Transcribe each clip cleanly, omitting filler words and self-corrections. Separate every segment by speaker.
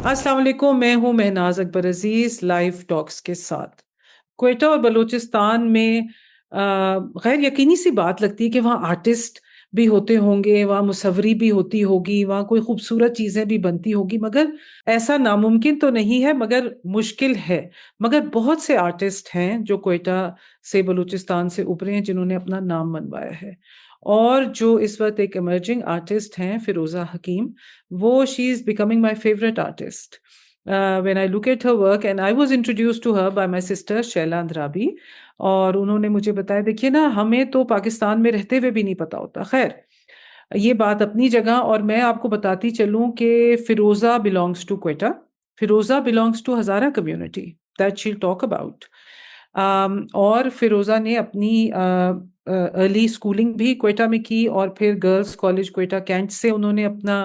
Speaker 1: अस्सलाम वालेकुम, मैं हूं महनाज अकबर अजीज लाइव टॉक्स के साथ। क्वेटा और बलूचिस्तान में गैर यकीनी सी बात लगती है कि वहाँ आर्टिस्ट भी होते होंगे, वहाँ मुसव्वरी भी होती होगी, वहाँ कोई खूबसूरत चीज़ें भी बनती होगी, मगर ऐसा नामुमकिन तो नहीं है, मगर मुश्किल है। मगर बहुत से आर्टिस्ट हैं जो क्वेटा से बलूचिस्तान से उभरे हैं, जिन्होंने अपना नाम मनवाया है। और जो इस वक्त एक इमर्जिंग आर्टिस्ट हैं फिरोज़ा हकीम, वो she is becoming my favourite artist. When I look at her work, and I was introduced to her by my sister Shaila Andrabi, और उन्होंने मुझे बताया, देखिए ना, हमें तो पाकिस्तान में रहते हुए भी नहीं पता होता। खैर, ये बात अपनी जगह, और मैं आपको बताती चलूं कि Firoza belongs to Quetta, Firoza belongs to Hazara community that she talk about. और फिरोजा ने अपनी अर्ली स्कूलिंग भी क्वेटा में की, और फिर गर्ल्स कॉलेज क्वेटा कैंट से उन्होंने अपना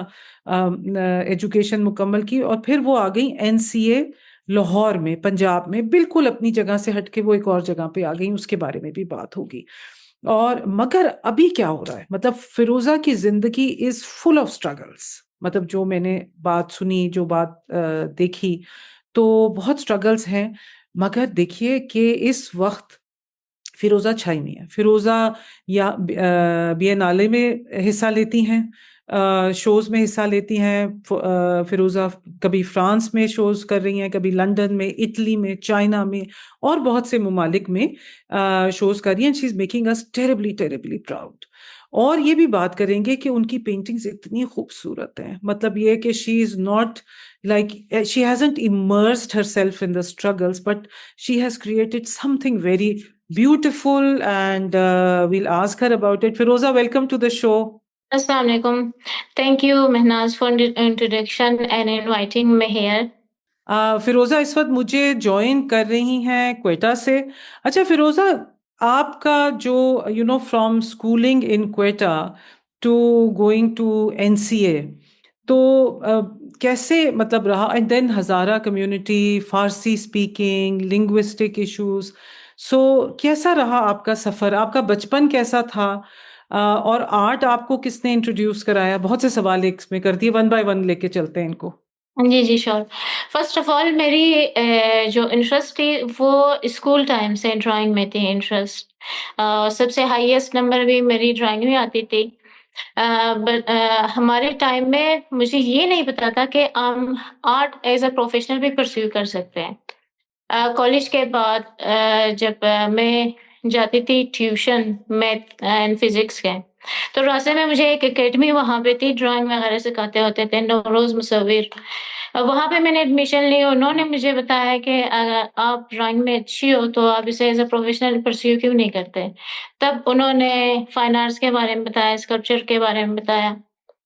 Speaker 1: एजुकेशन मुकम्मल की, और फिर वो आ गई एनसीए लाहौर में, पंजाब में, बिल्कुल अपनी जगह से हटके वो एक और जगह पे आ गई, उसके बारे में भी बात होगी। और मगर अभी क्या हो रहा है, मतलब फिरोजा की जिंदगी इज फुल ऑफ स्ट्रगल्स। मतलब जो मैंने बात सुनी, जो बात देखी, तो बहुत स्ट्रगल्स हैं। मगर देखिए कि इस वक्त फिरोजा छाई में है। फिरोजा या बिएनाले में हिस्सा लेती हैं, शोज में हिस्सा लेती हैं। फिरोजा कभी फ्रांस में शोज कर रही हैं, कभी लंदन में, इटली में, चाइना में, और बहुत से ममालिक में शोज कर रही हैं। She is making us terribly terribly proud. और ये भी बात करेंगे कि उनकी पेंटिंग्स इतनी खूबसूरत हैं, मतलब ये कि she is not like she hasn't immersed herself in the struggles, but she has created something very beautiful, and we'll ask her about it. Firoza, welcome to the show.
Speaker 2: Assalamu alaikum. Thank you, Mehnaz, for the introduction and inviting me here.
Speaker 1: फिरोजा इस वक्त मुझे join कर रही हैं क्वेटा से। अच्छा फिरोजा, आपका जो from schooling in Quetta to going to NCA, तो कैसे मतलब रहा? And then Hazara community, Farsi speaking, linguistic issues, so कैसा रहा आपका सफर? आपका बचपन कैसा था? और आर्ट आपको किसने इंट्रोड्यूस कराया? बहुत से सवाल एक में कर दिए, वन बाय वन लेके चलते हैं इनको।
Speaker 2: जी, जी, श्योर। फर्स्ट ऑफ ऑल मेरी जो इंटरेस्ट थी वो स्कूल टाइम से ड्राइंग में थी इंटरेस्ट। सबसे हाईएस्ट नंबर भी मेरी ड्राइंग में आती थी। बट हमारे टाइम में मुझे ये नहीं पता था कि हम आर्ट एज़ अ प्रोफेशनल भी परस्यू कर सकते हैं। कॉलेज के बाद जब मैं जाती थी ट्यूशन मैथ एंड फिजिक्स के, तो रास्ते में मुझे एक एकेडमी वहाँ पे थी, ड्राइंग वगैरह सिखाते होते थे, नौरोज़ मुसव्विर। वहाँ पे मैंने एडमिशन ली। उन्होंने मुझे बताया कि अगर आप ड्राइंग में अच्छी हो तो आप इसे एज़ अ प्रोफेशनल परस्यू क्यों नहीं करते? तब उन्होंने फाइन आर्ट्स के बारे में बताया, स्कल्पचर के बारे में बताया,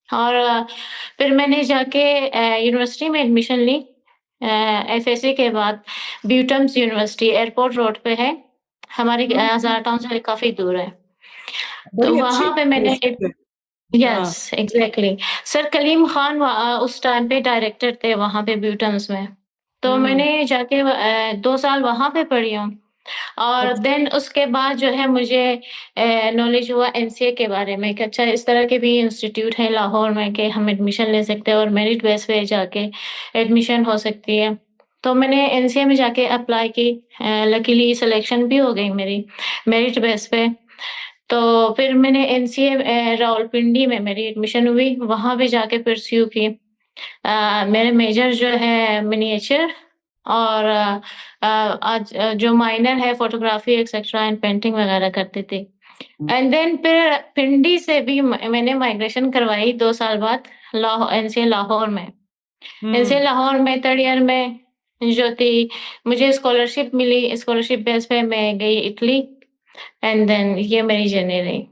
Speaker 2: और फिर मैंने जाके यूनिवर्सिटी में एडमिशन ली। एफएससी के बाद ब्यूटम्स यूनिवर्सिटी एयरपोर्ट रोड पे है, हमारी हज़ारा टाउन से काफ़ी दूर है। तो
Speaker 1: बड़ी अच्छी
Speaker 2: वहाँ पे मैंने
Speaker 1: यूनिवर्सिटी है।
Speaker 2: यस,
Speaker 1: हाँ।
Speaker 2: एग्ज़ैक्टली। सर कलीम खान उस टाइम पे डायरेक्टर थे वहाँ पे ब्यूटम्स में। तो
Speaker 1: हम्म।
Speaker 2: मैंने जाके 2 साल वहाँ पे पढ़ी हूँ, और
Speaker 1: अच्छा।
Speaker 2: देन उसके बाद जो है मुझे नॉलेज हुआ एनसीए के बारे में कि अच्छा इस तरह के भी इंस्टीट्यूट हैं लाहौर में कि हम एडमिशन ले सकते हैं और मेरिट बेस पे जाके एडमिशन हो सकती है। तो मैंने एनसीए में जाके अप्लाई की। लकीली सिलेक्शन भी हो गई मेरी मेरिट बेस पे। तो फिर मैंने एनसीए रावलपिंडी में मेरी एडमिशन हुई, वहाँ भी जाके परस्यू की। मेरे मेजर जो है मिनिएचर, और आज जो माइनर है फोटोग्राफी एक्सेट्रा एंड पेंटिंग वगैरह करती थी। एंड देन फिर पिंडी से भी मैंने माइग्रेशन करवाई 2 साल बाद एनसीए लाहौर में। एनसीए
Speaker 1: हम्म।
Speaker 2: लाहौर में थर्ड ईयर में जो थी, मुझे स्कॉलरशिप मिली। स्कॉलरशिप बेस पे मैं गई इटली, एंड देन ये मेरी जर्नी रही।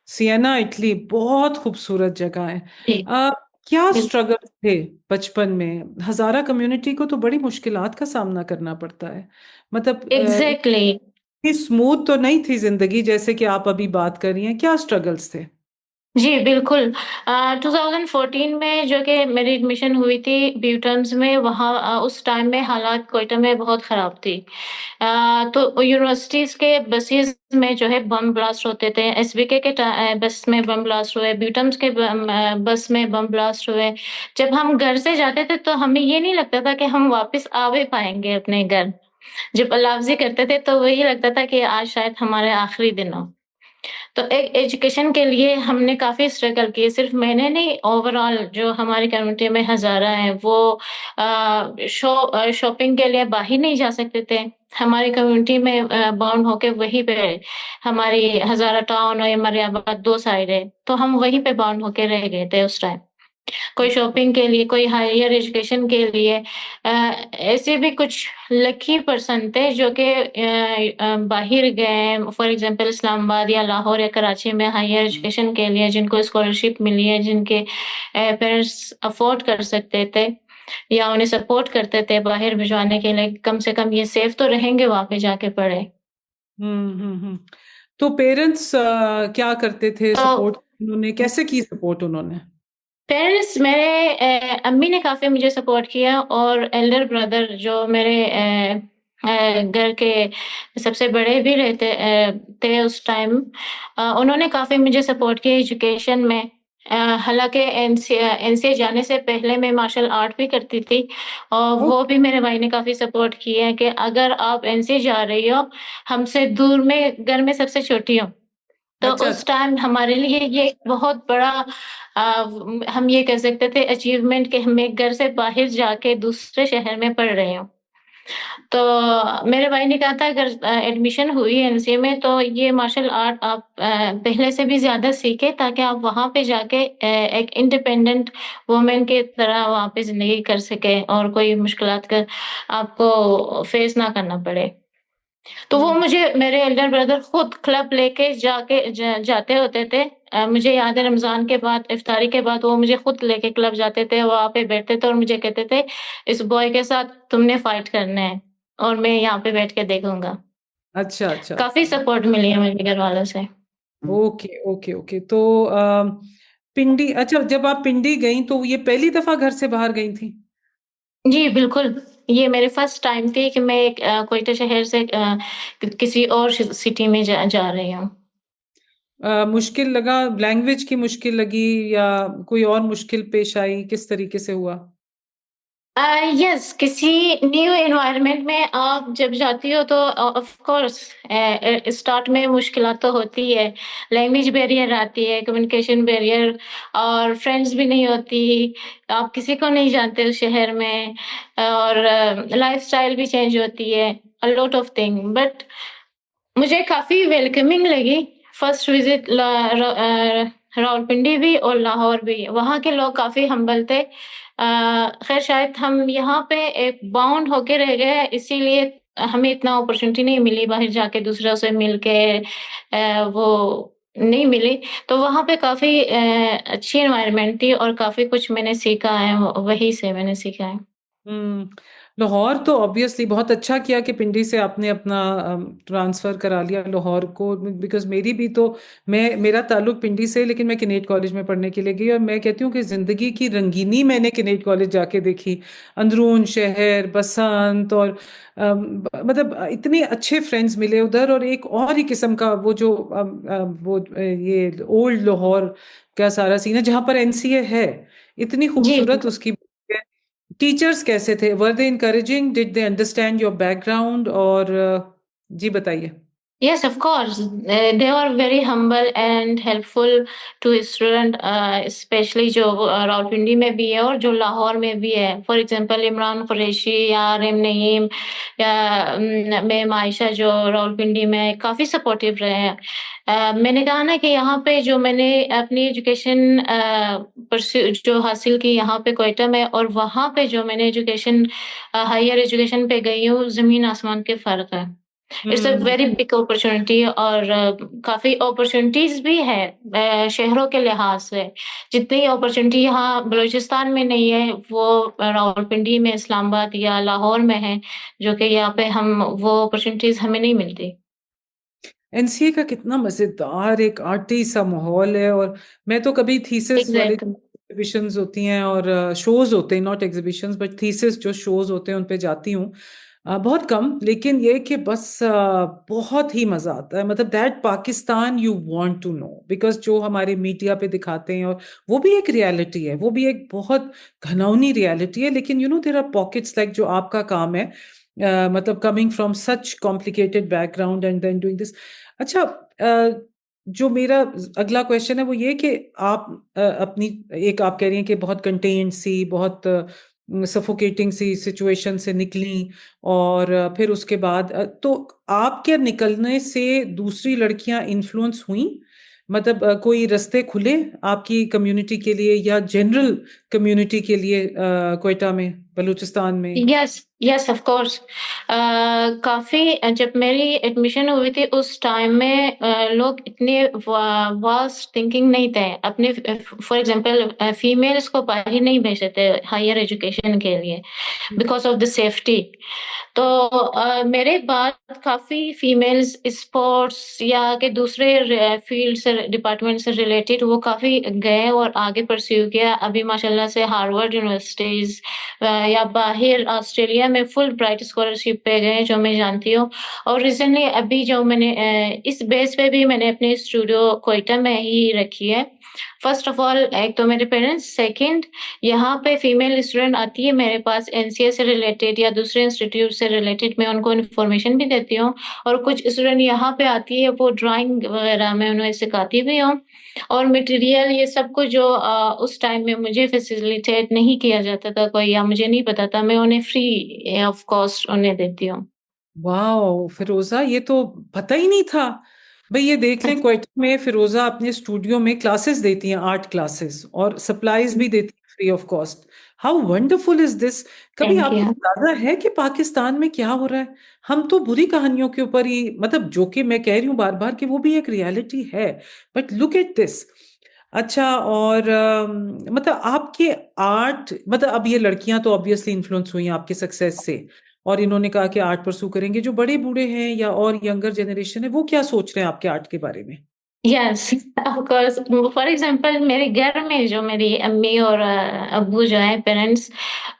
Speaker 1: सिएना इटली बहुत खूबसूरत जगह है।
Speaker 2: जी,
Speaker 1: आ, क्या
Speaker 2: बिल्कुल।
Speaker 1: स्ट्रगल थे बचपन में? हजारा कम्युनिटी को तो बड़ी मुश्किलात का सामना करना पड़ता है। मतलब
Speaker 2: एग्ज़ैक्टली।
Speaker 1: इतनी स्मूथ तो नहीं थी जिंदगी जैसे कि आप अभी बात कर रही हैं। क्या स्ट्रगल्स थे?
Speaker 2: जी, बिल्कुल। 2014 में जो कि मेरी एडमिशन हुई थी ब्यूटर्म्स में, वहाँ उस टाइम में हालात क्वेटा में बहुत ख़राब थी। तो यूनिवर्सिटीज़ के बसेज़ में जो है बम ब्लास्ट होते थे, एसवीके के बस में बम ब्लास्ट हुए, ब्यूटर्म्स के बस में बम ब्लास्ट हुए। जब हम घर से जाते थे तो हमें ये नहीं लगता था कि हम वापस आ भी पाएँगे अपने घर। जब अलार्ज़ी करते थे तो वही लगता था कि आज शायद हमारे आखिरी दिन हो। तो एजुकेशन के लिए हमने काफ़ी स्ट्रगल किए, सिर्फ़ मैंने नहीं, ओवरऑल जो हमारी कम्युनिटी में हज़ारा हैं, वो शॉपिंग के लिए बाहर नहीं जा सकते थे। हमारी कम्युनिटी में बाउंड होके वहीं पे हमारी हज़ारा टाउन और मरियाबाद 2 साइड है, तो हम वहीं पे बाउंड होके रह गए थे उस टाइम। कोई शॉपिंग के लिए, कोई हायर एजुकेशन के लिए ऐसे भी कुछ लकी पर्सन थे जो कि बाहिर गए, फॉर एग्ज़ाम्पल इस्लामाबाद या लाहौर या कराची में हायर एजुकेशन के लिए जिनको स्कॉलरशिप मिली है, जिनके पेरेंट्स अफ़ोर्ड कर सकते थे या उन्हें सपोर्ट करते थे बाहर भिजवाने के लिए, कम से कम ये सेफ तो रहेंगे वहाँ पे जाके पढ़े।
Speaker 1: तो पेरेंट्स क्या करते थे
Speaker 2: तो
Speaker 1: सपोर्ट उन्होंने कैसे की सपोर्ट उन्होंने?
Speaker 2: पेरेंट्स मेरे अम्मी ने काफ़ी मुझे सपोर्ट किया और एल्डर ब्रदर जो मेरे घर के सबसे बड़े भी थे उस टाइम, उन्होंने काफ़ी मुझे सपोर्ट किया एजुकेशन में। हालाँकि एनसीए जाने से पहले मैं मार्शल आर्ट भी करती थी और
Speaker 1: ओह!
Speaker 2: वो भी मेरे भाई ने काफ़ी सपोर्ट किया है कि अगर आप एनसीए जा रही हो, हमसे दूर में घर में सबसे छोटी हो। तो
Speaker 1: अच्छा,
Speaker 2: उस
Speaker 1: अच्छा।
Speaker 2: टाइम हमारे लिए ये एक बहुत बड़ा हम ये कह सकते थे अचीवमेंट कि मैं घर से बाहर जाके दूसरे शहर में पढ़ रही हूँ। तो मेरे भाई ने कहा था अगर एडमिशन हुई है एनसीए में तो ये मार्शल आर्ट आप पहले से भी ज़्यादा सीखें ताकि आप वहाँ पे जाके एक इंडिपेंडेंट वुमन की तरह वहाँ पे ज़िंदगी कर सकें और कोई मुश्किलात का आपको फेस ना करना पड़े। तो वो
Speaker 1: हुँ,
Speaker 2: मुझे मेरे एल्डर ब्रदर खुद क्लब लेके जाते होते थे। मुझे याद है रमज़ान के बाद इफ्तारी के बाद वो मुझे खुद लेके क्लब जाते थे, वहाँ पे बैठते थे और मुझे कहते थे, "इस बॉय के साथ तुमने फाइट करना है और मैं यहाँ पे बैठ के देखूँगा।"
Speaker 1: अच्छा, अच्छा।
Speaker 2: काफ़ी सपोर्ट मिली है मेरे घरवालों से।
Speaker 1: Okay, okay, okay. तो पिंडी अच्छा जब आप पिंडी गईं तो ये पहली दफ़ा घर से बाहर गई थीं?
Speaker 2: जी, बिल्कुल। ये मेरी फर्स्ट टाइम थी कि मैं एक क्वेटा शहर से किसी और सिटी में जा रही हूँ।
Speaker 1: मुश्किल लगा लैंग्वेज की मुश्किल लगी या कोई और मुश्किल पेश आई, किस तरीके से हुआ?
Speaker 2: यस, किसी न्यू एनवायरनमेंट में आप जब जाती हो तो ऑफ कोर्स स्टार्ट में मुश्किलात तो होती है। लैंग्वेज बैरियर आती है, कम्युनिकेशन बैरियर और फ्रेंड्स भी नहीं होती। आप किसी को नहीं जानते उस शहर में और लाइफ़स्टाइल भी चेंज होती है, अ लॉट ऑफ थिंग बट मुझे काफ़ी वेलकमिंग लगी फर्स्ट विज़िट रावलपिंडी भी और लाहौर भी। वहाँ के लोग काफ़ी हम्बल थे। ख़ैर शायद हम यहाँ पे एक बाउंड होके रह गए इसीलिए हमें इतना अपॉर्च्युनिटी नहीं मिली बाहर जाके दूसरों से मिल के वो नहीं मिली। तो वहाँ पे काफ़ी अच्छी एनवायरनमेंट थी और काफ़ी कुछ मैंने सीखा है, वहीं से मैंने सीखा है।
Speaker 1: हुँ। लाहौर तो ऑब्वियसली बहुत अच्छा किया कि पिंडी से आपने अपना ट्रांसफ़र करा लिया लाहौर को बिकॉज़ मेरी भी तो मेरा ताल्लुक पिंडी से है लेकिन मैं किनेट कॉलेज में पढ़ने के लिए गई और मैं कहती हूँ कि ज़िंदगी की रंगीनी मैंने किनेट कॉलेज जाके देखी। अंदरून शहर, बसंत और मतलब इतने अच्छे फ्रेंड्स मिले उधर और एक और ही किस्म का वो जो ये ओल्ड लाहौर का सारा सीन है जहाँ पर एनसीए है। इतनी
Speaker 2: जी।
Speaker 1: खूबसूरत उसकी टीचर्स कैसे थे? Were they encouraging? Did they understand your background? और जी बताइए।
Speaker 2: Yes, of course. They were very humble and helpful to student, especially जो रावलपिंडी में भी है और जो लाहौर में भी है। फॉर एग्जांपल इमरान कुरैशी या आरिम नईम या मैम आयशा जो रावलपिंडी में काफ़ी सपोर्टिव रहे हैं। मैंने कहा ना कि यहाँ पे जो मैंने अपनी एजुकेशन परस्यू जो हासिल की यहाँ पे क्वेटा में और वहाँ पे जो मैंने एजुकेशन हायर एजुकेशन पे गई हूँ, ज़मीन आसमान के फ़र्क है। It's a
Speaker 1: hmm,
Speaker 2: very big opportunity और काफ़ी अपॉर्च्युनिटीज़ भी है शहरों के लिहाज से। जितनी अपॉर्च्युनिटी यहाँ बलूचिस्तान में नहीं है, वो रावलपिंडी में, इस्लामाबाद या लाहौर में है, जो कि यहाँ पे हम वो अपॉर्च्युनिटीज़ हमें नहीं मिलती।
Speaker 1: एनसीए का कितना मजेदार एक आर्टी सा माहौल है। और मैं तो कभी थीसिस वाले
Speaker 2: एग्जैक्टली।
Speaker 1: एग्जीबिशंस होती हैं और शोज होते हैं, नॉट एग्जीबिशंस बट थीसिस जो शोज होते हैं उन पे जाती हूँ। बहुत कम, लेकिन ये कि बस बहुत ही मजा आता है। मतलब that Pakistan you want to know, because जो हमारे मीडिया पे दिखाते हैं, और वो भी एक रियलिटी है, वो भी एक बहुत घनौनी रियलिटी है। लेकिन you know there are pockets like जो आपका काम है, मतलब coming from such complicated background and then doing this. अच्छा, जो मेरा अगला क्वेश्चन है वो ये कि आप अपनी, एक आप कह रही हैं कि बहुत कंटेन्ड सी, बहुत सफोकेटिंग सी सिचुएशन से निकली, और फिर उसके बाद तो आपके निकलने से दूसरी लड़कियां इन्फ्लुएंस हुई? मतलब कोई रास्ते खुले आपकी कम्युनिटी के लिए या जनरल कम्युनिटी के लिए क्वेटा में, बलूचिस्तान में?
Speaker 2: Yes, yes, of course. काफ़ी जब मेरी एडमिशन हुई थी उस टाइम में लोग इतने वास्ट थिंकिंग नहीं थे। अपने फॉर एग्ज़ाम्पल फीमेल्स को बाहर नहीं भेजते थे हायर एजुकेशन के लिए बिकॉज़ ऑफ द सेफ्टी। तो मेरे बाद काफ़ी फीमेल्स स्पोर्ट्स या के दूसरे फील्ड से डिपार्टमेंट से रिलेटेड वो काफ़ी गए और आगे परस्यू किया। अभी माशाल्लाह से हार्वर्ड यूनिवर्सिटीज़ या बाहर ऑस्ट्रेलिया में फुल ब्राइट स्कॉलरशिप पे गए जो मैं जानती हूँ। और रिसेंटली अभी जो मैंने इस बेस पे भी मैंने अपनी स्टूडियो क्वेटा में ही रखी है। फर्स्ट ऑफ ऑल एक तो मेरे पेरेंट्स, सेकंड यहाँ पे फीमेल स्टूडेंट आती है मेरे पास एनसीए से रिलेटेड या दूसरे इंस्टीट्यूट से रिलेटेड, मैं उनको इन्फॉर्मेशन भी देती हूँ। और कुछ स्टूडेंट यहाँ पे आती है वो ड्राइंग वगैरह मैं उन्हें सिखाती भी हूँ। और मटेरियल ये सब कुछ जो उस टाइम में मुझे फैसिलिटेट नहीं किया जाता था कोई या मुझे नहीं पता था, मैं उन्हें फ्री ऑफ कॉस्ट उन्हें देती हूँ।
Speaker 1: वाह फिरोजा, ये तो पता ही नहीं था। भाई ये देख लें, क्वेटा में फिरोजा अपने स्टूडियो में क्लासेस देती हैं, आर्ट क्लासेस, और सप्लाईज भी देती हैं free of cost. How wonderful is this. कभी
Speaker 2: थैंक
Speaker 1: आपको
Speaker 2: यू।
Speaker 1: अंदाजा है कि पाकिस्तान में क्या हो रहा है? हम तो बुरी कहानियों के ऊपर ही, मतलब जो कि मैं कह रही हूँ बार बार कि वो भी एक रियलिटी है, बट लुक एट दिस। अच्छा, और मतलब आपके आर्ट, मतलब अब ये लड़कियां तो ऑब्वियसली इन्फ्लुएंस हुई हैं आपके सक्सेस से, और इन्होंने कहा कि आर्ट परसू करेंगे। जो बड़े बूढ़े हैं या और यंगर जनरेशन है, वो क्या सोच रहे हैं आपके आर्ट के बारे में?
Speaker 2: Yes, of course. For example मेरे घर में जो मेरी अम्मी और अब्बू जो हैं पेरेंट्स,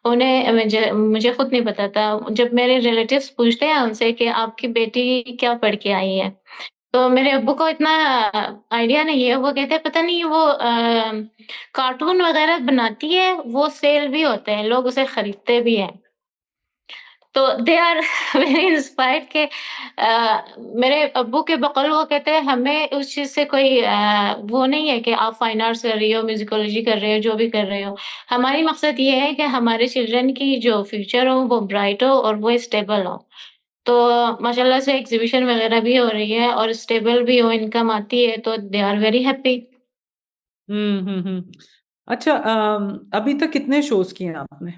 Speaker 2: उन्हें मुझे मुझे खुद नहीं पता था। जब मेरे रिलेटिव्स पूछते हैं उनसे कि आपकी बेटी क्या पढ़ के आई है? तो मेरे अब्बू को इतना आइडिया नहीं है। वो कहते हैं पता नहीं वो कार्टून वगैरह बनाती है, वो सेल भी होते हैं, लोग उसे खरीदते भी हैं। तो दे आर वेरी इंस्पायर्ड के मेरे अब्बू के बकौल वो कहते हैं हमें उस चीज़ से कोई वो नहीं है कि आप फाइन आर्ट्स कर रही हो, म्यूज़िकोलॉजी कर रहे हो, जो भी कर रहे हो। हमारी मकसद ये है कि हमारे चिल्ड्रन की जो फ्यूचर हो वो ब्राइट हो और वो स्टेबल हो। तो माशाल्लाह से एग्ज़िबिशन वगैरह भी हो रही है और स्टेबल भी हो, इनकम आती है तो दे आर वेरी हैप्पी।
Speaker 1: अच्छा, अभी तक कितने शोज किए हैं आपने?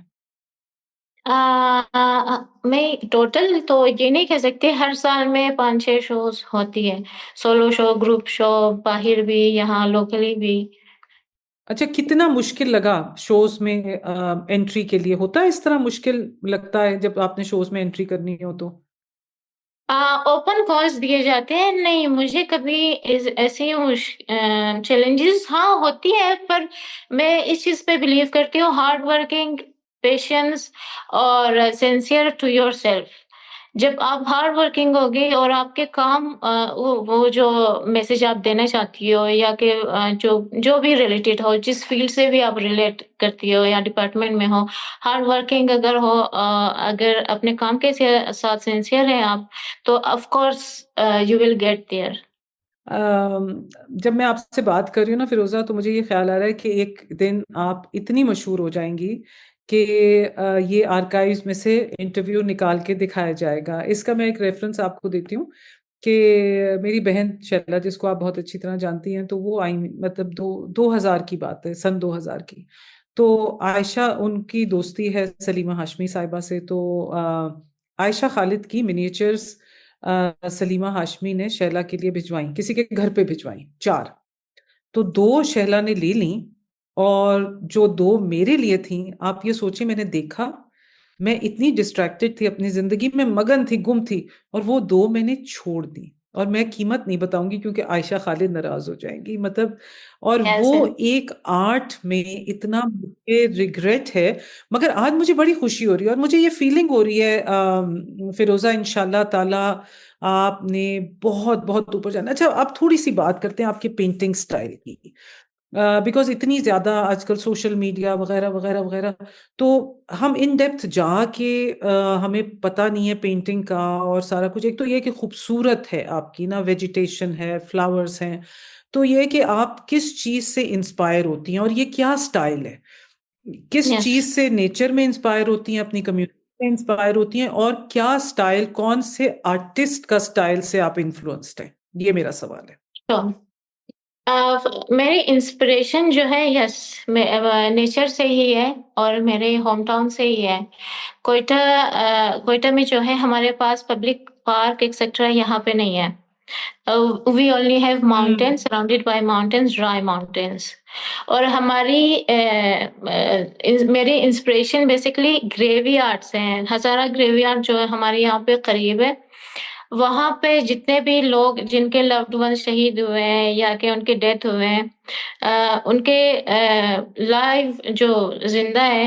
Speaker 2: मैं टोटल तो ये नहीं कह सकती, हर साल में 5-6 शोज़ होती है। सोलो शो, ग्रुप शो, बाहर भी, यहाँ लोकली भी।
Speaker 1: अच्छा, कितना मुश्किल लगा शोज में एंट्री के लिए? होता है इस तरह मुश्किल लगता है जब आपने शोज में एंट्री करनी हो तो?
Speaker 2: ओपन कॉल्स दिए जाते हैं, नहीं मुझे कभी ऐसी चैलेंजेस हाँ होती है, पर मैं इस चीज़ पे बिलीव करती हूँ हार्ड वर्किंग, पेशेंस और सिंसियर टू योरसेल्फ। जब आप हार्ड वर्किंग होगे और आपके काम वो जो मैसेज आप देना चाहती हो या कि जो जो भी रिलेटेड हो, जिस फील्ड से भी आप रिलेट करती हो या डिपार्टमेंट में हो, हार्ड वर्किंग अगर हो, अगर अपने काम के साथ सिंसियर हैं आप, तो of course you will get there.
Speaker 1: जब मैं आपसे बात कर रही हूँ ना फिरोजा, तो मुझे ये ख्याल आ रहा है कि एक दिन आप इतनी मशहूर हो जाएंगी कि ये आर्काइव्स में से इंटरव्यू निकाल के दिखाया जाएगा। इसका मैं एक रेफरेंस आपको देती हूँ कि मेरी बहन शैला, जिसको आप बहुत अच्छी तरह जानती हैं, तो वो आई, मतलब 2000 की बात है, सन 2000 की। तो आयशा, उनकी दोस्ती है सलीमा हाशमी साहिबा से। तो आयशा खालिद की मिनिएचर्स सलीमा हाशमी ने शैला के लिए भिजवाई, किसी के घर पे भिजवाई, 4। तो 2 शैला ने ले ली, और जो 2 मेरे लिए थी, आप ये सोचिए, मैंने देखा, मैं इतनी डिस्ट्रैक्टेड थी, अपनी जिंदगी में मगन थी, गुम थी, और वो 2 मैंने छोड़ दी। और मैं कीमत नहीं बताऊंगी क्योंकि आयशा खालिद नाराज हो जाएंगी, मतलब। और वो
Speaker 2: यस, यस।
Speaker 1: एक आर्ट में इतना मुझे रिग्रेट है, मगर आज मुझे बड़ी खुशी हो रही है और मुझे ये फीलिंग हो रही है, फिरोजा, इंशाल्लाह ताला आपने बहुत बहुत ऊपर जाना। अच्छा, आप थोड़ी सी बात करते हैं आपके पेंटिंग स्टाइल की, बिकॉज इतनी ज्यादा आजकल सोशल मीडिया वगैरह वगैरह वगैरह, तो हम इन डेप्थ जाके हमें पता नहीं है पेंटिंग का और सारा कुछ। एक तो ये कि खूबसूरत है आपकी ना, वेजिटेशन है, फ्लावर्स हैं, तो ये कि आप किस चीज से इंस्पायर होती हैं और ये क्या स्टाइल है, किस
Speaker 2: यस।
Speaker 1: चीज से नेचर में इंस्पायर होती हैं, अपनी कम्युनिटी में इंस्पायर होती हैं, और क्या स्टाइल, कौन से आर्टिस्ट का स्टाइल से आप इन्फ्लुएंस्ड हैं, ये मेरा सवाल है।
Speaker 2: तो मेरी इंस्पिरेशन जो है, यस, नेचर से ही है और मेरे होम टाउन से ही है। कोयटा में जो है हमारे पास पब्लिक पार्क एक्सेट्रा यहाँ पे नहीं है। We only have
Speaker 1: hmm.
Speaker 2: Mountains, surrounded by mountains, dry mountains. और मेरी इंस्पिरेशन बेसिकली ग्रेवयार्ड से हैं। हजारा ग्रेवयार्ड जो है हमारे यहाँ पे करीब है। वहाँ पे जितने भी लोग जिनके लव्ड वन शहीद हुए हैं या कि उनके डेथ हुए हैं, उनके लाइव जो जिंदा है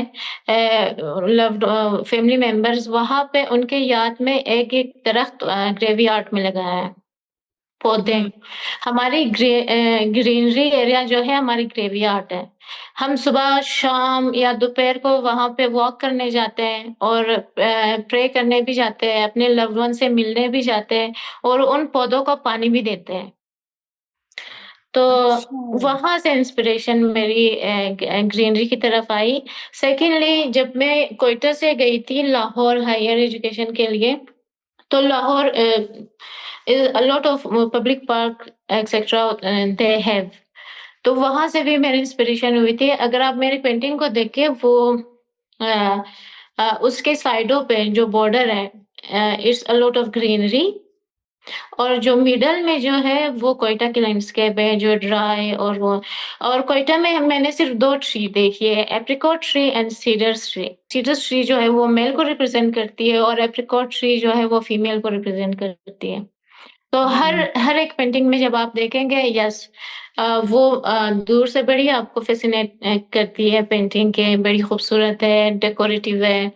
Speaker 2: लव्ड फैमिली मेंबर्स, वहाँ पे उनके याद में एक एक दरख्त ग्रेवयार्ड में लगाया है, पौधे।
Speaker 1: हम्म।
Speaker 2: हमारी ग्रीनरी एरिया जो है हमारी ग्रेवयार्ड है। हम सुबह शाम या दोपहर को वहां पे वॉक करने जाते हैं और प्रे करने भी जाते हैं, अपने लव्ड वन से मिलने भी जाते हैं और उन पौधों को पानी भी देते हैं। तो
Speaker 1: अच्छा।
Speaker 2: वहां से इंस्पिरेशन मेरी ग्रीनरी की तरफ आई। सेकेंडली, जब मैं कोयटा से गई थी लाहौर हायर एजुकेशन के लिए, तो Lahore a lot of public park etc they have। तो वहां से भी मेरी इंस्पिरेशन हुई थी। अगर आप मेरी पेंटिंग को देखिए, वो अ, उसके साइडों पे जो बॉर्डर है, it's a lot of greenery. और जो मिडल में जो है वो कोयटा की लैंडस्केप है जो ड्राई और वो। और कोयटा में मैंने सिर्फ दो ट्री देखी है, apricot tree and cedars tree. Cedars tree जो है वो मेल को रिप्रेजेंट करती है और एप्रिकॉट ट्री जो है वो फीमेल को रिप्रेजेंट करती है। तो हर
Speaker 1: हम्म।
Speaker 2: हर एक पेंटिंग में जब आप देखेंगे, यस, वो दूर से बड़ी आपको फैसिनेट करती है पेंटिंग के, बड़ी खूबसूरत है, डेकोरेटिव है।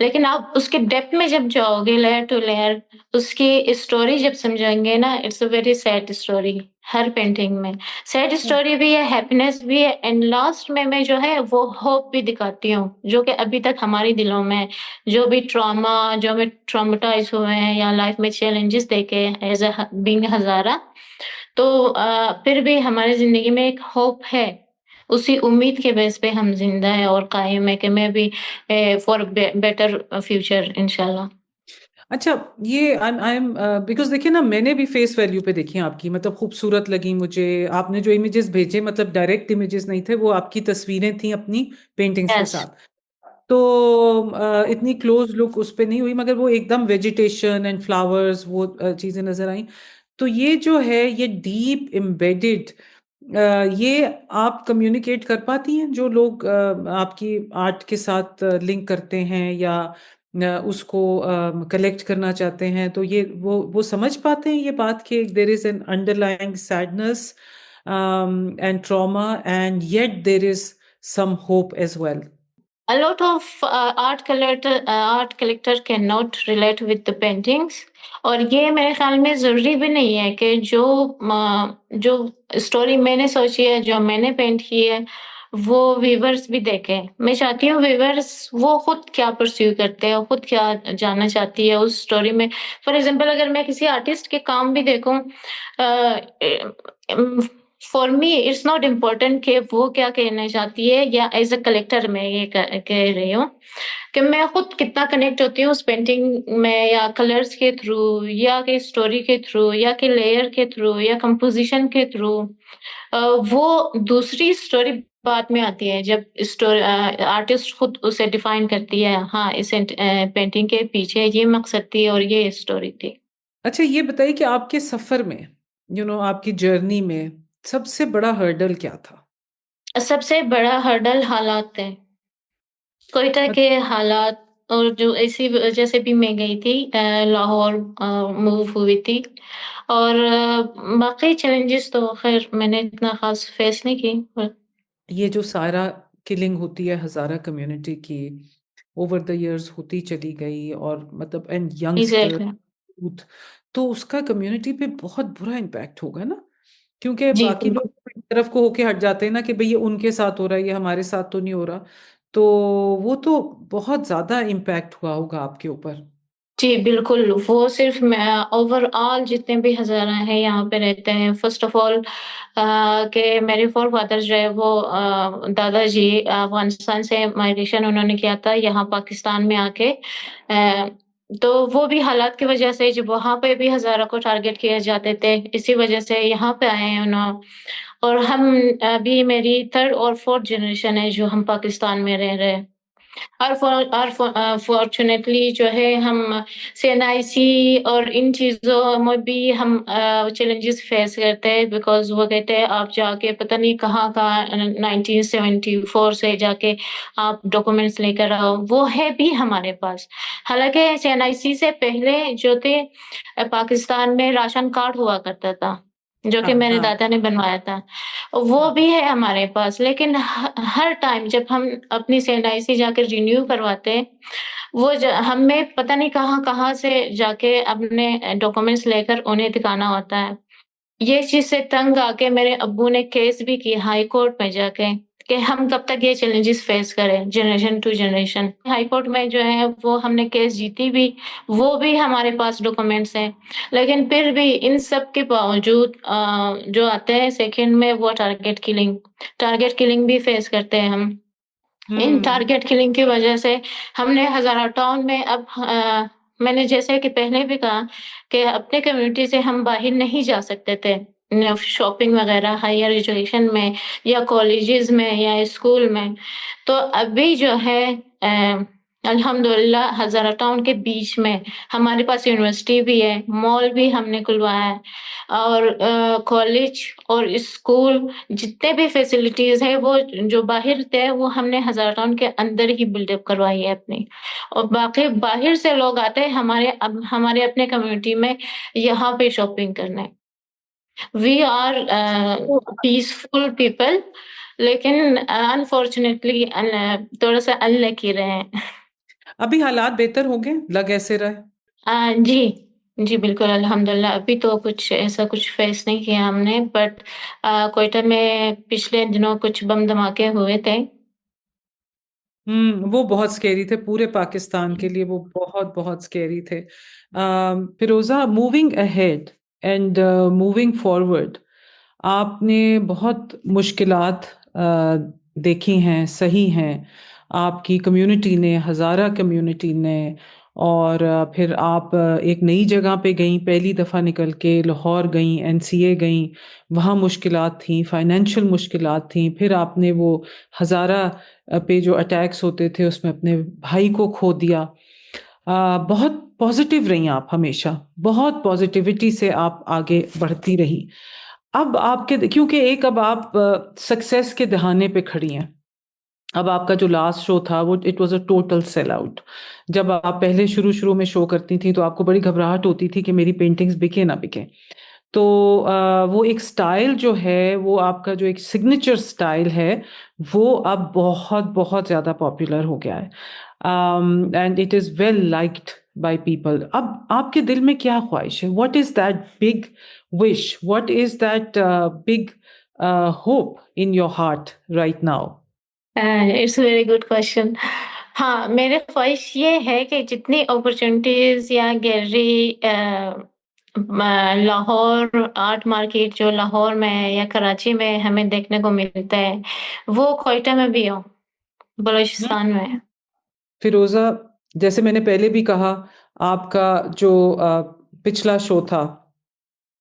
Speaker 2: लेकिन आप उसके डेप्थ में जब जाओगे, लेयर टू लेयर, उसकी स्टोरी जब समझेंगे ना, it's a very sad story. Her painting में सैड स्टोरी भी है, हैप्पीनेस भी है, एंड लास्ट में मैं जो है वो होप भी दिखाती हूँ, जो कि अभी तक हमारे दिलों में है। जो भी ट्रॉमा, जो भी ट्रॉमेटाइज हुए हैं या लाइफ में चैलेंजेस देखे एज अ बीइंग हजारा, तो फिर भी हमारी जिंदगी में एक होप है। उसी उम्मीद के बेस पे हम जिंदा है और कायम है कि मैं भी फॉर बेटर फ्यूचर इंशाल्लाह।
Speaker 1: अच्छा, ये आई एम बिकॉज देखिए ना, मैंने भी फेस वैल्यू पे देखी आपकी, मतलब खूबसूरत लगी मुझे। आपने जो इमेजेस भेजे, मतलब डायरेक्ट इमेजेस नहीं थे, वो आपकी तस्वीरें थी अपनी पेंटिंग्स के
Speaker 2: यस।
Speaker 1: साथ। तो इतनी क्लोज लुक उस पे नहीं हुई, मगर वो एकदम वेजिटेशन एंड फ्लावर्स, वो चीजें नजर आई। तो ये जो है, ये डीप एम्बेडेड, ये आप कम्युनिकेट कर पाती हैं जो लोग आपकी आर्ट के साथ लिंक करते हैं या उसको कलेक्ट करना चाहते हैं, तो ये वो समझ पाते हैं ये बात कि there is an underlying sadness and trauma and yet there is some hope as well.
Speaker 2: A lot of art collector cannot relate with the paintings। और ये मेरे ख्याल में जरूरी भी नहीं है कि जो स्टोरी मैंने सोची है, जो मैंने पेंट की है, वो व्यूवर्स भी देखें। मैं चाहती हूँ व्यूवर्स वो खुद क्या परस्यू करते हैं, खुद क्या जानना चाहती है उस स्टोरी में। फॉर एग्जांपल, अगर मैं किसी आर्टिस्ट के काम भी देखूं, for me it's not important कि वो क्या कहना चाहती है, या एज अ कलेक्टर मैं ये कह रही हूँ कि मैं खुद कितना कनेक्ट होती हूँ उस पेंटिंग में, या कलर्स के थ्रू, या कि स्टोरी के थ्रू, या कि लेयर के थ्रू, या कंपोजिशन के थ्रू। वो दूसरी स्टोरी बाद में आती है, जब स्टोरी आर्टिस्ट खुद उसे डिफाइन करती है, हाँ इस पेंटिंग के पीछे ये मकसद थी और ये स्टोरी थी।
Speaker 1: अच्छा, ये बताइए कि आपके सफर में, आपकी जर्नी में सबसे बड़ा हर्डल क्या था?
Speaker 2: सबसे बड़ा हर्डल हालात है, कोयटा के हालात। और जो इसी वजह से भी मैं गई थी लाहौर मूव हुई थी और बाकी चैलेंजेस तो ख़ैर मैंने इतना ख़ास फेस नहीं की पर
Speaker 1: ये जो सारा किलिंग होती है हज़ारा कम्युनिटी की, ओवर द इयर्स होती चली गई और मतलब एंड यंगस्टर
Speaker 2: एग्ज़ैक्टली
Speaker 1: यूथ, तो उसका कम्युनिटी पे बहुत बुरा इम्पैक्ट होगा ना, क्योंकि
Speaker 2: जी,
Speaker 1: बाकी लोग
Speaker 2: बिल्कुल।
Speaker 1: एक तरफ को होके हट जाते हैं ना कि भई ये उनके साथ हो रहा है, ये हमारे साथ तो नहीं हो रहा। तो वो तो बहुत ज़्यादा इम्पैक्ट हुआ होगा आपके ऊपर।
Speaker 2: जी, बिल्कुल, वो सिर्फ़ मैं ओवरऑल जितने भी हज़ारा हैं यहाँ पे रहते हैं, फ़र्स्ट ऑफ़ ऑल कि मेरे फ़ोरफ़ादर्स जो है वो दादाजी अफ़गानिस्तान से माइग्रेशन उन्होंने किया था यहाँ पाकिस्तान में आके। तो वो भी हालात की वज़ह से जब वहाँ पे भी हज़ारा को टारगेट किए जाते थे, इसी वज़ह से यहाँ पे आए हैं और हम अभी मेरी 3rd और 4th जनरेशन है जो हम पाकिस्तान में रह रहे हैं। फ़ॉर्च्यूनेटली जो है हम सीएनआईसी और इन चीज़ों में भी हम चैलेंजेस फेस करते हैं बिकॉज़ वो कहते हैं आप जाके पता नहीं कहाँ-कहाँ 1974 से जाके आप डॉक्यूमेंट्स लेकर आओ, वो है भी हमारे पास। हालाँकि सीएनआईसी से पहले जो थे पाकिस्तान में राशन कार्ड हुआ करता था, जो कि
Speaker 1: हाँ,
Speaker 2: मेरे
Speaker 1: हाँ,
Speaker 2: दादा ने बनवाया था। वो
Speaker 1: हाँ।
Speaker 2: भी है हमारे पास लेकिन हर टाइम जब हम अपनी एनआईसी जाके रिन्यू करवाते हैं, वो हमें पता नहीं कहाँ-कहाँ से जाके अपने डॉक्यूमेंट्स लेकर उन्हें दिखाना होता है। ये चीज़ से तंग आके मेरे अब्बू ने केस भी किया हाई कोर्ट में जाके कि हम कब तक ये चैलेंजेस फेस करें generation to generation. High court में जो है वो हमने केस जीती भी, वो भी हमारे पास डॉक्यूमेंट्स हैं। लेकिन फिर भी इन सब के बावजूद जो आते हैं सेकंड में वो टारगेट किलिंग भी फेस करते हैं हम। इन
Speaker 1: हुँ,
Speaker 2: टारगेट किलिंग की वजह से हमने हज़ारा टाउन में अब मैंने जैसे कि पहले भी कहा कि अपने कम्युनिटी से हम बाहर नहीं जा सकते थे। शॉपिंग वगैरह हायर एजुकेशन में या कॉलेजेस में या स्कूल में। तो अभी जो है अ, अल्हम्दुलिल्लाह हज़ारा टाउन के बीच में हमारे पास यूनिवर्सिटी भी है, मॉल भी हमने खुलवाया है और कॉलेज और स्कूल जितने भी फैसिलिटीज़ हैं वो जो बाहर थे वो हमने हज़ारा टाउन के अंदर ही बिल्डअप करवाई है अपनी। और बाकी बाहर से लोग आते हैं हमारे अपने कम्युनिटी में यहाँ पे शॉपिंग करने। वी आर
Speaker 1: तो
Speaker 2: पीसफुल पीपल लेकिन अनफॉर्च्यूनेटली थोड़ा-सा अनलकी रहे हैं।
Speaker 1: अभी हालात बेहतर हो गए? लग ऐसे रहा है।
Speaker 2: जी। जी, बिल्कुल अल्हम्दुलिल्लाह अभी तो कुछ ऐसा कुछ फ़ेस नहीं किया हमने बट क्वेटा में पिछले दिनों कुछ बम धमाके हुए थे।
Speaker 1: वो बहुत स्कैरी थे, पूरे पाकिस्तान के लिए वो बहुत-बहुत स्कैरी थे। Firoza, moving ahead and moving forward, आपने बहुत मुश्किलात देखी हैं, सही हैं। आपकी कम्युनिटी ने, हज़ारा कम्युनिटी ने और फिर आप एक नई जगह पे गईं, पहली दफ़ा निकल के लाहौर गईं, एनसीए गईं, वहाँ मुश्किलात थीं, फाइनेंशियल मुश्किलात थीं। फिर आपने वो हज़ारा पे जो अटैक्स होते थे, उसमें अपने भाई को खो दिया। बहुत पॉज़िटिव रहीं आप हमेशा, बहुत पॉज़िटिविटी से आप आगे बढ़ती रहीं। अब आपके क्योंकि एक अब आप सक्सेस के दहाने पे खड़ी हैं। अब आपका जो लास्ट शो था वो it was a total sell out. जब आप पहले शुरू-शुरू में शो करती थी तो आपको बड़ी घबराहट होती थी कि मेरी पेंटिंग्स बिके ना बिकें। तो वो एक स्टाइल जो है वो आपका जो एक सिग्नेचर स्टाइल है वो अब बहुत-बहुत ज़्यादा पॉपुलर हो गया है। And it is well liked by people. अब आपके दिल में क्या ख्वाहिश है? What is that big wish? What is that big hope in your heart right now?
Speaker 2: It's a very good question. हाँ, मेरी ख्वाहिश ये है कि जितनी अपॉर्च्युनिटीज़ या गैलरी लाहौर आर्ट मार्केट जो लाहौर में है या कराची में हमें देखने को मिलता है, वो क्वेटा में भी हो, बलूचिस्तान में।
Speaker 1: फिरोज़ा, जैसे मैंने पहले भी कहा, आपका जो पिछला शो था,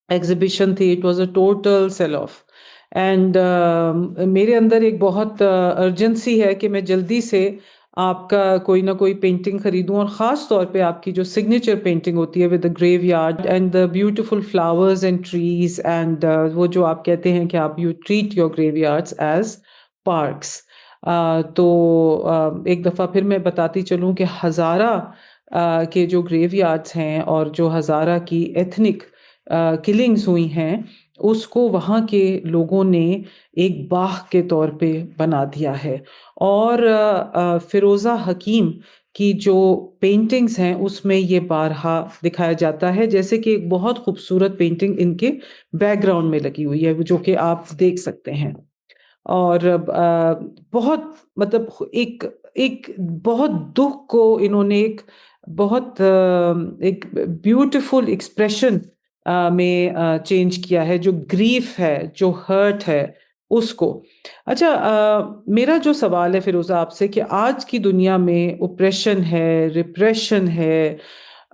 Speaker 1: एग्ज़िबिशन थी, it was a total sale of and मेरे अंदर एक बहुत अर्जेंसी है कि मैं जल्दी से आपका कोई ना कोई पेंटिंग खरीदूँ और ख़ास तौर पे आपकी जो सिग्नेचर पेंटिंग होती है with the graveyard and the beautiful flowers and trees and वो जो आप कहते हैं कि आप you treat your graveyards as parks. तो एक दफ़ा फिर मैं बताती चलूँ कि हज़ारा के जो ग्रेवयार्ड्स हैं और जो हज़ारा की एथनिक किलिंग्स हुई हैं, उसको वहाँ के लोगों ने एक बाग़ के तौर पे बना दिया है। और फ़िरोज़ा हकीम की जो पेंटिंग्स हैं, उसमें ये बारहा दिखाया जाता है, जैसे कि एक बहुत खूबसूरत पेंटिंग इनके बैकग्राउंड में लगी हुई है, जो कि आप देख सकते हैं। और बहुत मतलब एक एक बहुत दुःख को इन्होंने एक बहुत एक ब्यूटीफुल एक्सप्रेशन में चेंज किया है, जो ग्रीफ है, जो हर्ट है, उसको। अच्छा, मेरा जो सवाल है फिरोज़ा आपसे कि आज की दुनिया में ऑप्रेशन है, रिप्रेशन है,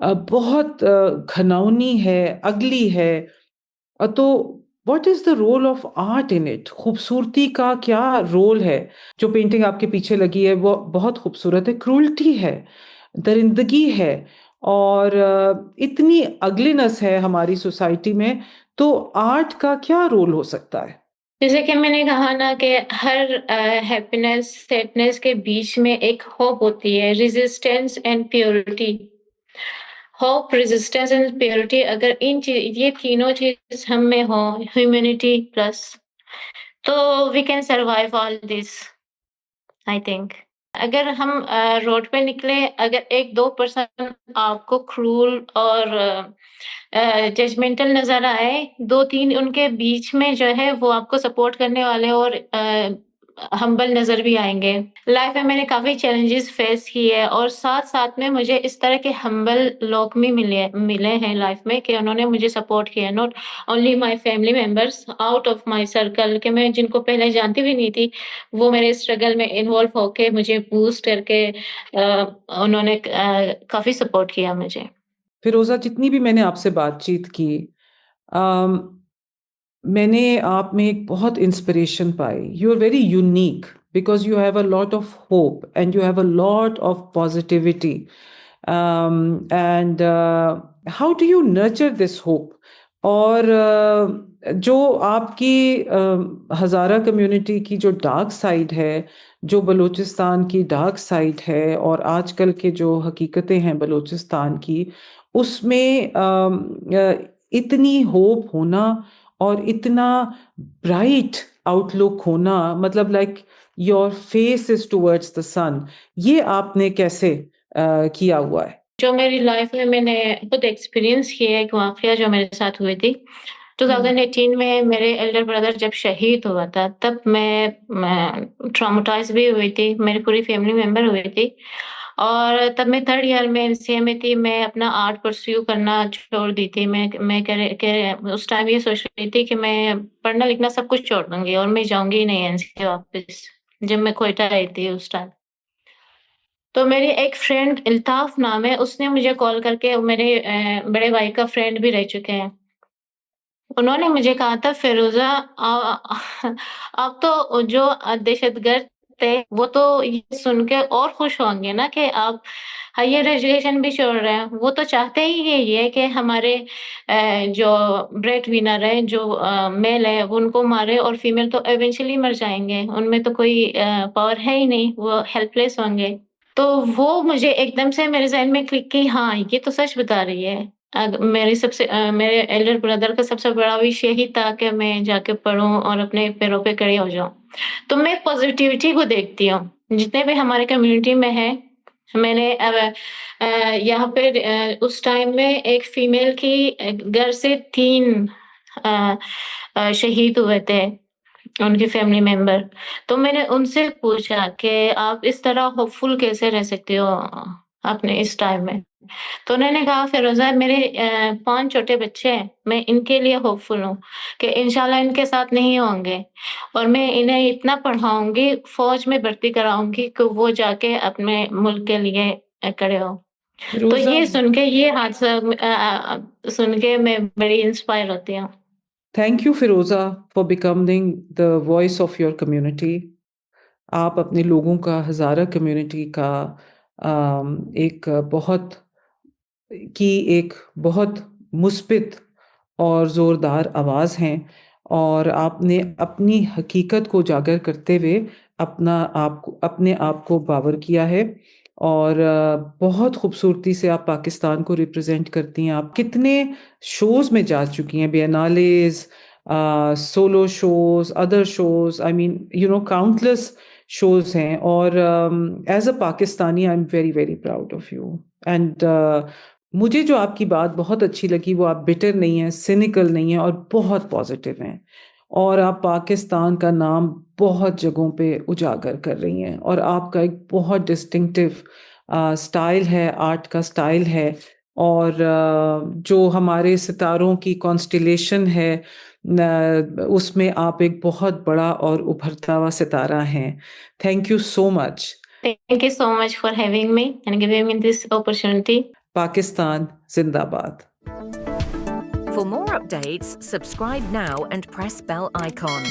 Speaker 1: बहुत घिनौनी है, अगली है, तो what is the role of art in it? खूबसूरती का क्या रोल है? जो पेंटिंग आपके पीछे लगी है वो बहुत खूबसूरत है, क्रूरटी है, दरिंदगी है और इतनी अगलीनेस है हमारी सोसाइटी में, तो आर्ट का क्या रोल हो सकता है?
Speaker 2: जैसे कि मैंने कहा ना कि हर हैप्पीनेस, सैडनेस के बीच में एक होप होती है, resistance and purity. Hope, resistance and purity अगर ये तीनों चीज़ हम में हो, ह्यूमैनिटी प्लस, तो we can survive all this, I think. अगर हम रोड पे निकले, अगर 1-2 पर्सन आपको क्रूर और जजमेंटल नज़र आए, 2-3 उनके बीच में जो है वो आपको सपोर्ट करने वाले और हम्बल नज़र भी आएँगे। लाइफ में मैंने काफ़ी चैलेंजेस फेस किए और साथ-साथ में मुझे इस तरह के हम्बल लोग भी मिले हैं लाइफ में कि उन्होंने मुझे सपोर्ट किया। Not only my family members, out of my circle कि मैं जिनको पहले जानती भी नहीं थी, वो मेरे स्ट्रगल में इन्वॉल्व होके मुझे बूस्ट करके उन्होंने काफ़ी सपोर्ट किया मुझे।
Speaker 1: फिरोज़ा, जितनी भी मैंने आपसे बातचीत की, अम मैंने आप में एक बहुत इंस्पिरेशन पाई। You are very unique because you have a lot of hope and you have a lot of positivity. And how do you nurture this hope? और जो आपकी हज़ारा कम्युनिटी की जो डार्क साइड है, जो बलूचिस्तान की डार्क साइड है और आजकल के जो हकीकतें हैं बलूचिस्तान की, उसमें इतनी होप होना और इतना ब्राइट आउटलुक होना, मतलब like your face is towards the sun, ये आपने कैसे किया हुआ है?
Speaker 2: जो मेरी लाइफ में मैंने खुद एक्सपीरियंस किया है, एक वाक़या जो मेरे साथ हुई थी।
Speaker 1: हुँ।
Speaker 2: 2018 में मेरे एल्डर ब्रदर जब शहीद हुआ था, तब मैं ट्रॉमाटाइज़ भी हुई थी, मेरी पूरी फैमिली मेंबर हुई थी। और तब मैं 3rd ईयर में एमसीए में थी, मैं अपना आर्ट परस्यू करना छोड़ दी थी। मैं उस टाइम ये सोच रही थी कि मैं पढ़ना-लिखना सब कुछ छोड़ दूँगी और मैं जाऊँगी ही नहीं एनसीए वापस, जब मैं क्वेटा आई थी उस टाइम। तो मेरी एक फ्रेंड इल्ताफ़ नाम है, उसने मुझे कॉल करके मेरे बड़े भाई का फ्रेंड भी रह चुके हैं। उन्होंने मुझे कहा था फ़िरोज़ा आप तो जो दहशतगर्द थे, वो तो ये सुन के और खुश होंगे ना कि आप हायर एजुकेशन भी छोड़ रहे हैं। वो तो चाहते ही यही है कि हमारे जो ब्रेड विनर हैं, जो मेल है, वो उनको मारे और फीमेल तो इवेंचुअली मर जाएँगे। उनमें तो कोई पावर है ही नहीं, वो हेल्पलेस होंगे। तो वो मुझे एकदम से मेरे ज़हन में क्लिक की, हाँ, ये तो सच बता रही है। मेरे एल्डर ब्रदर का सबसे बड़ा विश यही था कि मैं जाके पढूँ और अपने पैरों पे खड़ी हो जाऊँ। तो मैं पॉज़िटिविटी को देखती हूँ, जितने भी हमारे कम्युनिटी में हैं, मैंने यहाँ पे उस टाइम में एक फीमेल की घर से 3 अ शहीद हुए थे, उनके फैमिली मेंबर। तो मैंने उनसे पूछा कि आप इस तरह होपफुल कैसे रह सकते हो अपने इस टाइम में? तो उन्होंने कहा फ़िरोज़ा मेरे 5 छोटे बच्चे हैं, मैं इनके लिए होपफुल हूँ कि इंशाल्लाह इनके साथ नहीं होंगे और मैं इन्हें इतना पढ़ाऊँगी, फ़ौज में भर्ती कराऊँगी कि वो जाके अपने मुल्क के लिए खड़े हों। तो
Speaker 1: फिरोज़ा,
Speaker 2: ये सुन के ये हादसा सुन के मैं बड़ी इंस्पायर होती हूँ।
Speaker 1: Thank you Firoza for becoming the voice of your community. आप अपने लोगों का, हज़ारा कम्युनिटी का एक बहुत एक बहुत मुस्बित और ज़ोरदार आवाज़ हैं और आपने अपनी हकीकत को उजागर करते हुए अपने आप को बावर किया है और बहुत खूबसूरती से आप पाकिस्तान को रिप्रेज़ेंट करती हैं। आप कितने शोज़ में जा चुकी हैं, biennales, solo shows, other shows, I mean countless shows हैं और as a Pakistani I am very, very proud of you and मुझे जो आपकी बात बहुत अच्छी लगी वो आप बिटर नहीं हैं, सिनिकल नहीं हैं और बहुत पॉज़िटिव हैं और आप पाकिस्तान का नाम बहुत जगहों पे उजागर कर रही हैं और आपका एक बहुत डिस्टिंक्टिव स्टाइल है, आर्ट का स्टाइल है और जो हमारे सितारों की कॉन्स्टेलेशन है उसमें आप एक बहुत बड़ा और उभरता हुआ सितारा हैं। Thank you so much.
Speaker 2: Thank you so much for having me and giving me this opportunity.
Speaker 1: Pakistan जिंदाबाद।
Speaker 3: For more updates, subscribe now and press bell icon.